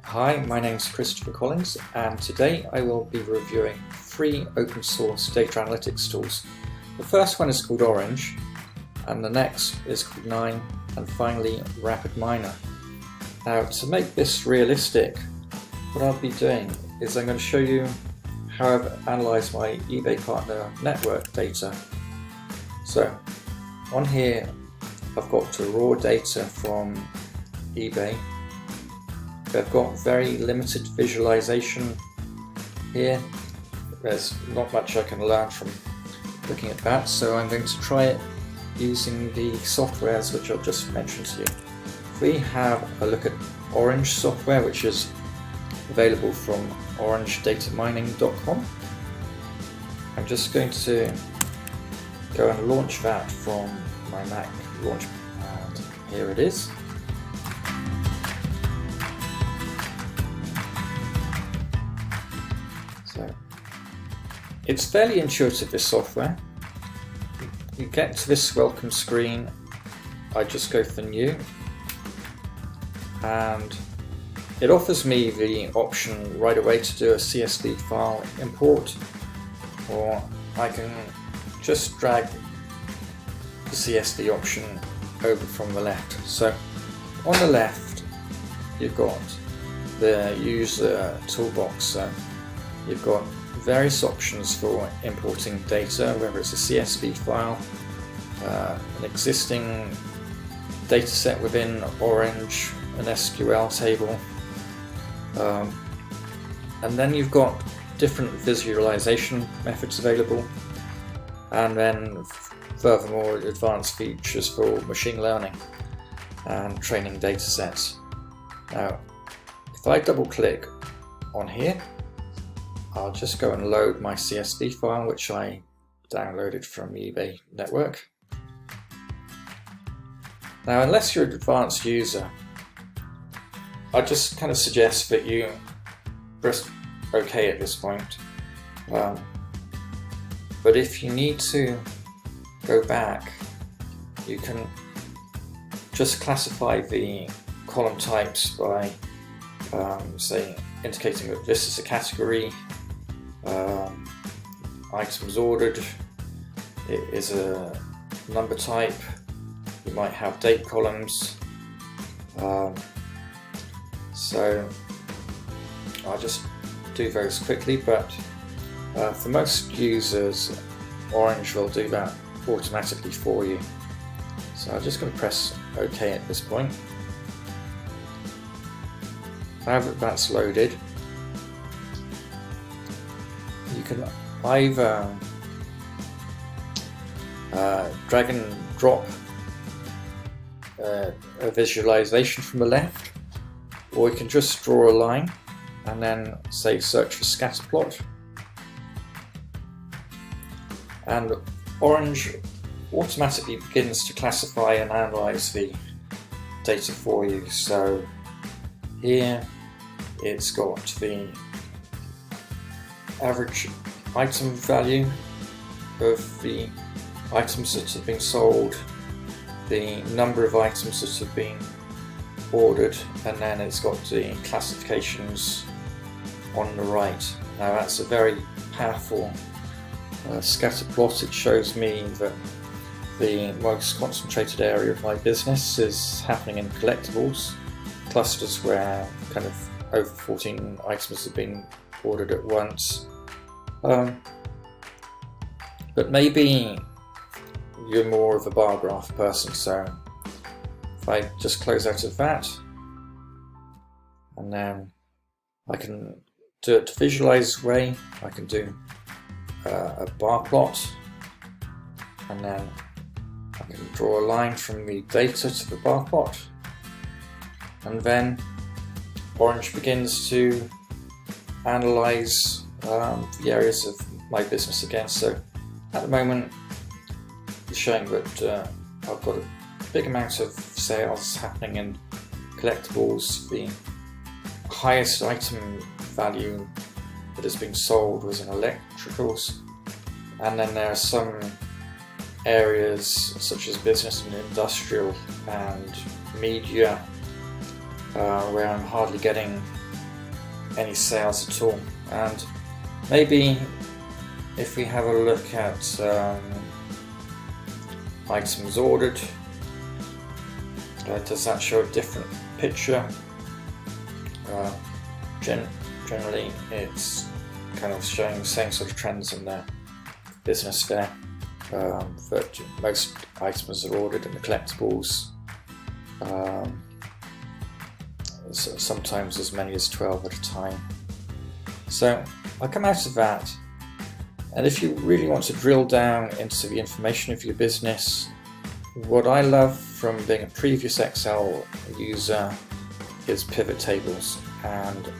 Hi, my name is Christopher Collins, and today I will be reviewing free open source data analytics tools. The first one is called Orange, and the next is called KNIME, and finally Rapidminer. Now, to make this realistic, what I'll be doing is I'm going to show you how I've analysed my eBay partner network data. So on here I've got the raw data from eBay. I've got very limited visualization here. There's not much I can learn from looking at that, so I'm going to try it using the softwares which I've just mentioned to you. If we have a look at Orange software, which is available from orangedataMining.com, I'm just going to go and launch that from my Mac launch, and here it is. So it's fairly intuitive, this software. You get to this welcome screen, I just go for new, and it offers me the option right away to do a CSV file import, or I can just drag the CSV option over from the left. So on the left you've got the user toolbox. So you've got various options for importing data, whether it's a CSV file, an existing data set within Orange, an SQL table, and then you've got different visualization methods available, and then furthermore advanced features for machine learning and training data sets. Now if I double click on here, I'll just go and load my CSV file, which I downloaded from eBay network. Now, unless you're an advanced user, I just kind of suggest that you press OK at this point. But if you need to go back, you can just classify the column types by, say, indicating that this is a category, items ordered, it is a number type, you might have date columns. So I'll just do those quickly, but for most users Orange will do that automatically for you. So I'm just going to press OK at this point. Now that that's loaded, you can either drag and drop a visualization from the left, or you can just draw a line and then say search for scatter plot, and Orange automatically begins to classify and analyze the data for you. So here it's got the average item value of the items that have been sold, the number of items that have been ordered, and then it's got the classifications on the right. Now that's a very powerful scatter plot. It shows me that the most concentrated area of my business is happening in collectibles, clusters where kind of over 14 items have been ordered at once. But maybe you're more of a bar graph person, so if I just close out of that, and then I can do it the visualize way, I can do a bar plot, and then I can draw a line from the data to the bar plot, and then Orange begins to analyze the areas of my business again. So at the moment it's showing that I've got a big amount of sales happening in collectibles. The highest item value that has been sold was in electricals, and then there are some areas such as business and industrial and media where I'm hardly getting any sales at all. And maybe if we have a look at items ordered, does that show a different picture? Generally it's kind of showing the same sort of trends in the business there, but most items are ordered in the collectibles, sometimes as many as 12 at a time. So I'll come out of that, and if you really want to drill down into the information of your business, what I love from being a previous Excel user is pivot tables, and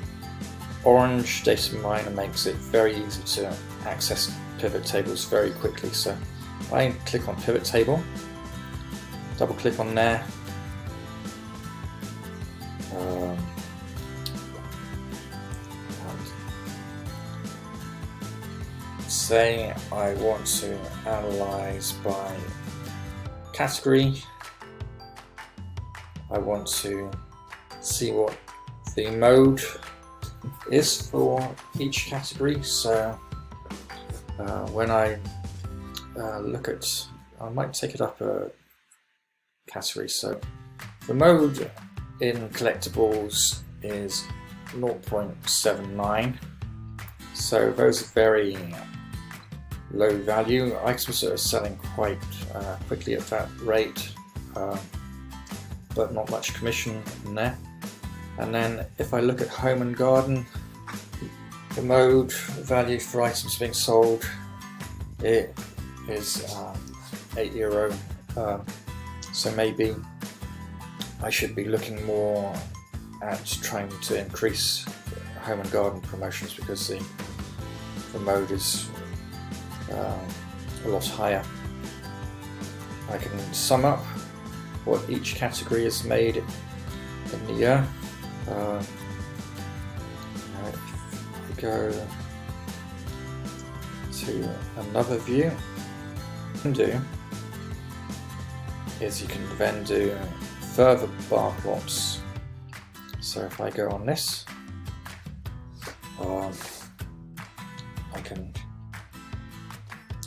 Orange Data Miner makes it very easy to access pivot tables very quickly. So I click on pivot table, double click on there, say I want to analyze by category. I want to see what the mode is for each category. So when I look at, I might take it up a category. So the mode in collectibles is 0.79. So those are very low value items that are selling quite quickly at that rate, but not much commission in there. And then if I look at home and garden, the mode value for items being sold, it is €8. So maybe I should be looking more at trying to increase home and garden promotions, because the mode is a lot higher. I can sum up what each category has made in the year. If we go to another view, what you can do is you can then do further bar plots. So if I go on this, I can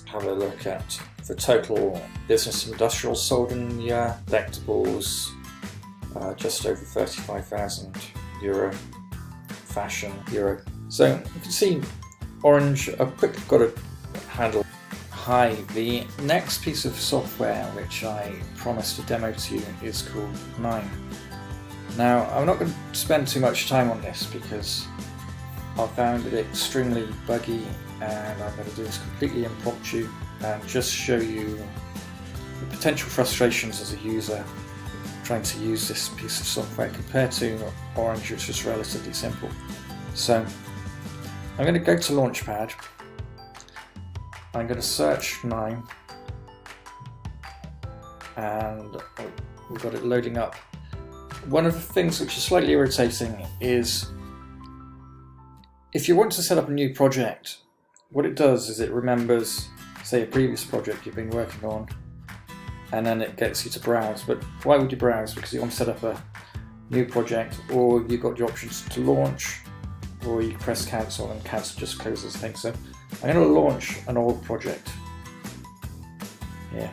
have a look at the total business industrial sold in the year, collectibles just over €35,000, fashion €. So you can see Orange, I've quickly got to handle. Hi, the next piece of software which I promised to demo to you is called KNIME. Now I'm not going to spend too much time on this because I found it extremely buggy, and I'm going to do this completely impromptu and just show you the potential frustrations as a user trying to use this piece of software compared to Orange, which is relatively simple. So I'm going to go to Launchpad, I'm going to search KNIME, and we've got it loading up. One of the things which is slightly irritating is if you want to set up a new project, what it does is it remembers, say, a previous project you've been working on, and then it gets you to browse. But why would you browse? Because you want to set up a new project, or you've got the options to launch, or you press cancel and cancel just closes things. So I'm going to launch an old project here.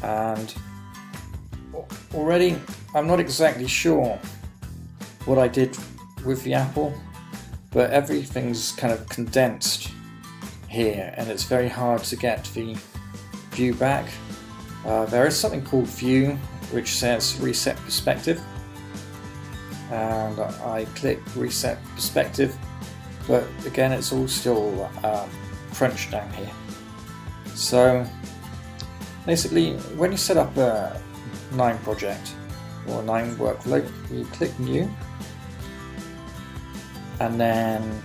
And already I'm not exactly sure what I did with the apple, but everything's kind of condensed here and it's very hard to get the view back. There is something called view which says reset perspective, and I click reset perspective, but again it's all still crunched down here. So basically, when you set up a KNIME project or a KNIME workflow, you click New, and then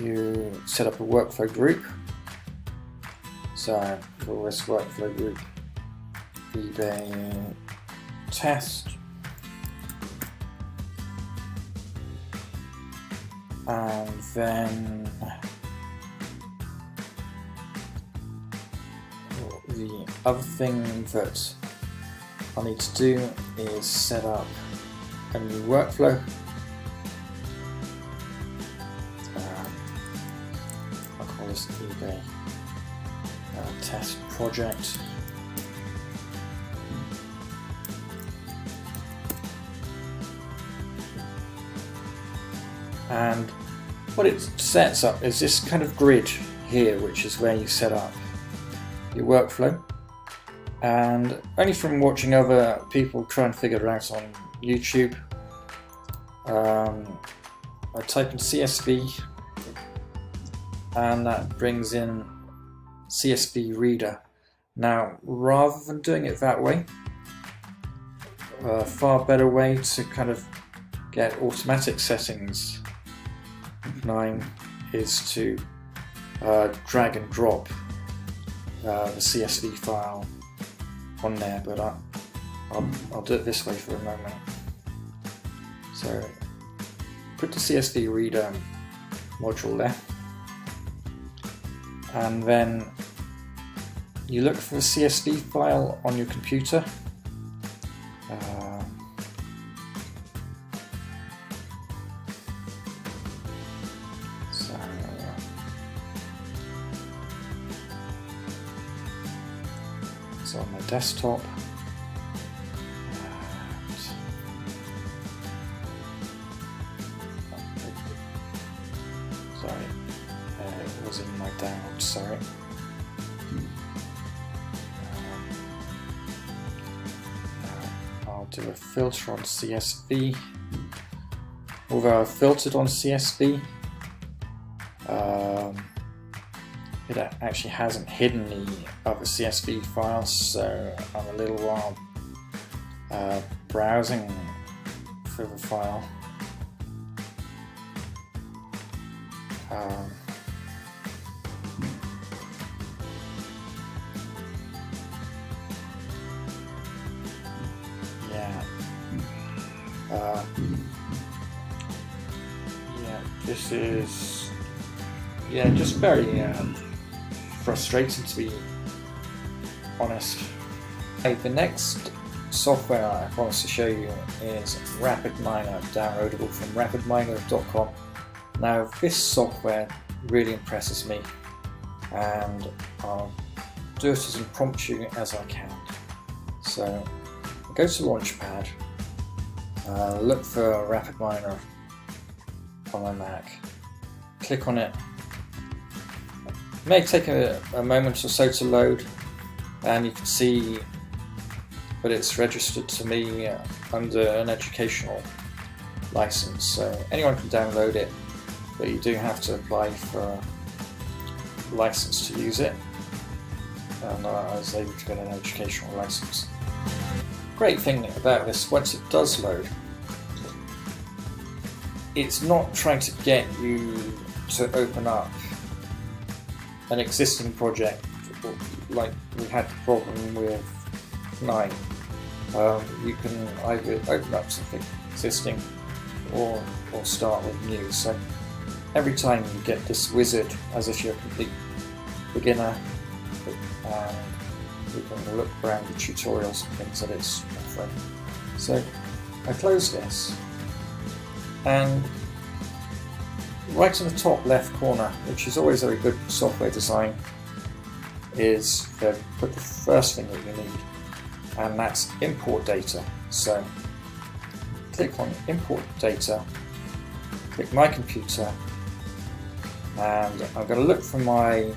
you set up a workflow group. So for this workflow group, eBay test, and then the other thing that I need to do is set up a new workflow. I'll call this eBay test project. And what it sets up is this kind of grid here, which is where you set up your workflow. And only from watching other people try and figure it out on YouTube, I type in CSV and that brings in CSV Reader. Now, rather than doing it that way, a far better way to kind of get automatic settings in KNIME is to drag and drop the CSV file on there, but I'll do it this way for a moment. So put the CSV Reader module there, and then you look for the CSV file on your computer. So on my desktop, sorry, it was in my downloads, sorry. I'll do a filter on CSV. Although I've filtered on CSV, it actually hasn't hidden the other CSV files, so I'm a little while browsing for the file. This is just very frustrating, to be honest. Okay, the next software I promised to show you is Rapidminer, downloadable from rapidminer.com. Now, this software really impresses me, and I'll do it as impromptu as I can. So go to Launchpad, look for Rapidminer on my Mac, click on it. It may take a moment or so to load, and you can see that it's registered to me under an educational license, so anyone can download it, but you do have to apply for a license to use it, and I was able to get an educational license. Great thing about this, once it does load, it's not trying to get you to open up an existing project like we had the problem with KNIME. You can either open up something existing or start with new. So every time you get this wizard as if you're a complete beginner, and you can look around the tutorials and things that it's offering. So I close this, and right in the top left corner, which is always very good software design, is put the first thing that you need, and that's import data. So click on import data, click my computer, and I'm going to look for my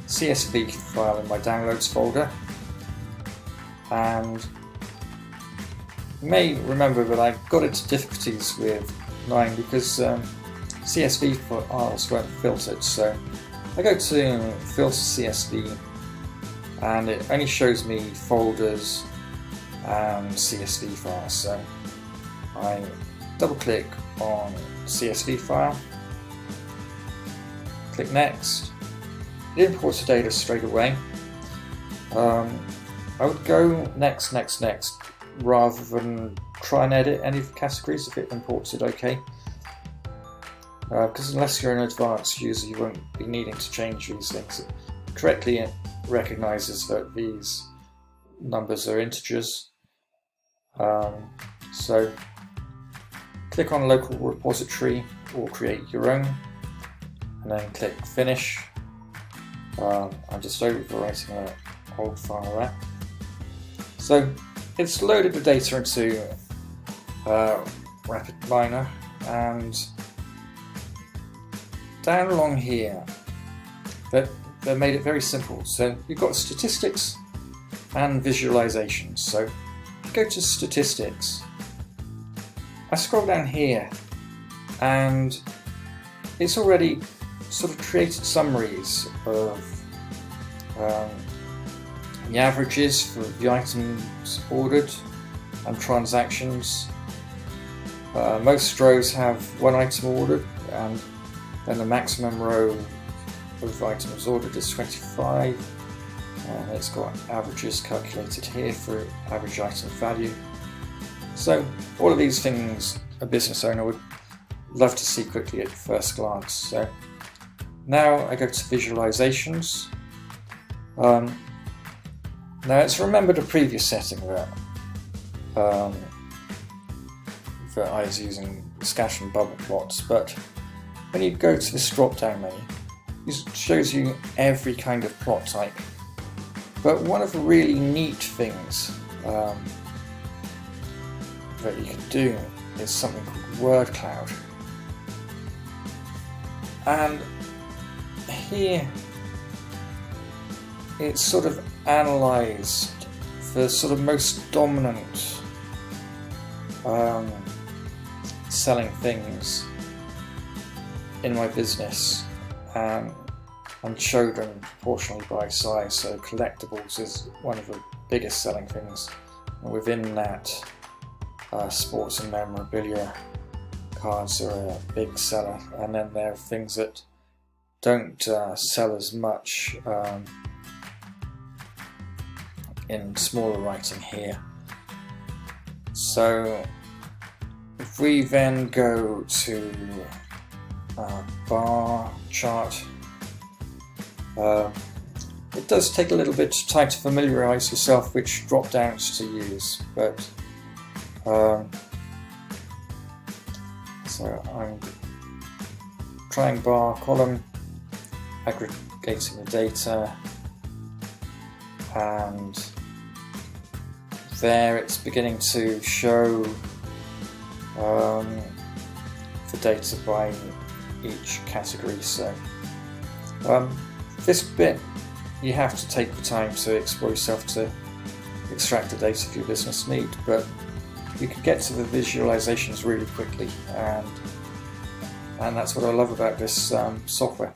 CSV file in my downloads folder. And you may remember that I got into difficulties with KNIME because CSV files weren't filtered. So I go to filter CSV, and it only shows me folders and CSV files. So I double click on CSV file, click next, it imports the data straight away. I would go next rather than try and edit any of the categories if it imports it okay. Because unless you're an advanced user, you won't be needing to change these things. It correctly recognizes that these numbers are integers, So click on local repository or create your own, and then click finish. I'm just overwriting an old file there. So it's loaded the data into Rapidminer, and down along here they made it very simple. So you've got statistics and visualizations. So if you go to statistics, I scroll down here and it's already sort of created summaries of the averages for the items ordered and transactions. Most rows have one item ordered, and then the maximum row of items ordered is 25. And it's got averages calculated here for average item value. So all of these things a business owner would love to see quickly at first glance. So now I go to visualizations. Now it's remembered a previous setting that I was using scatter and bubble plots, but when you go to this drop down menu, it shows you every kind of plot type. But one of the really neat things that you can do is something called word cloud. And here it's sort of analysed the sort of most dominant selling things in my business, and showed them proportionally by size. So collectibles is one of the biggest selling things, and within that sports and memorabilia cards are a big seller, and then there are things that don't sell as much in smaller writing here. So if we then go to bar chart, it does take a little bit of time to familiarise yourself which drop downs to use, but so I'm trying bar column, aggregating the data, and there it's beginning to show the data by each category. So this bit you have to take the time to explore yourself to extract the data for your business need, but you can get to the visualizations really quickly, and that's what I love about this software.